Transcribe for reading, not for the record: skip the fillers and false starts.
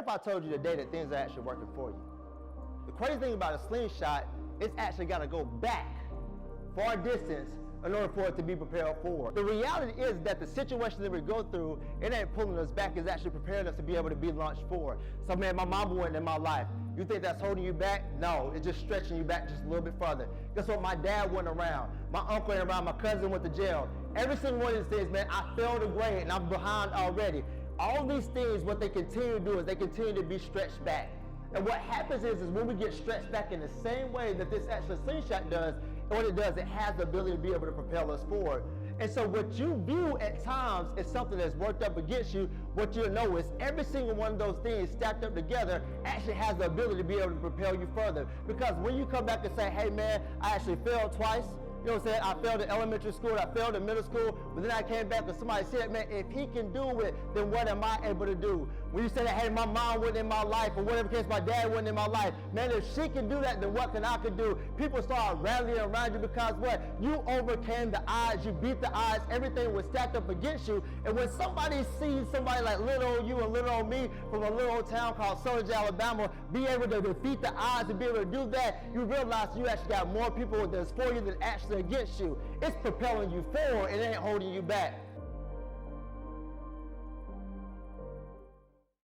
if I told you today that things are actually working for you? The crazy thing about a slingshot, it's actually got to go back far distance in order for it to be propelled forward. The reality is that the situation that we go through, it ain't pulling us back, it's actually preparing us to be able to be launched forward. So man, my mama went in my life. You think that's holding you back? No, it's just stretching you back just a little bit further. Guess what? My dad went around, my uncle went around, my cousin went to jail. Every single one of these things, man, I failed a grade and I'm behind already. All these things, what they continue to do is they continue to be stretched back. And what happens is when we get stretched back in the same way that this actual slingshot does, what it does, it has the ability to be able to propel us forward. And so what you view at times is something that's worked up against you, what you'll know is every single one of those things stacked up together actually has the ability to be able to propel you further. Because when you come back and say, hey man, I actually failed twice, you know what I'm saying? I failed in elementary school, I failed in middle school, but then I came back and somebody said, man, if he can do it, then what am I able to do? When you say that, hey, my mom wasn't in my life, or whatever case, my dad wasn't in my life, man, if she can do that, then what can I do? People start rallying around you because what? You overcame the odds, you beat the odds, everything was stacked up against you, and when somebody sees somebody like little old you and little old me from a little old town called Sulledge, Alabama, be able to defeat the odds and be able to do that, you realize you actually got more people that's for you than actually against you. It's propelling you forward, it ain't holding you back.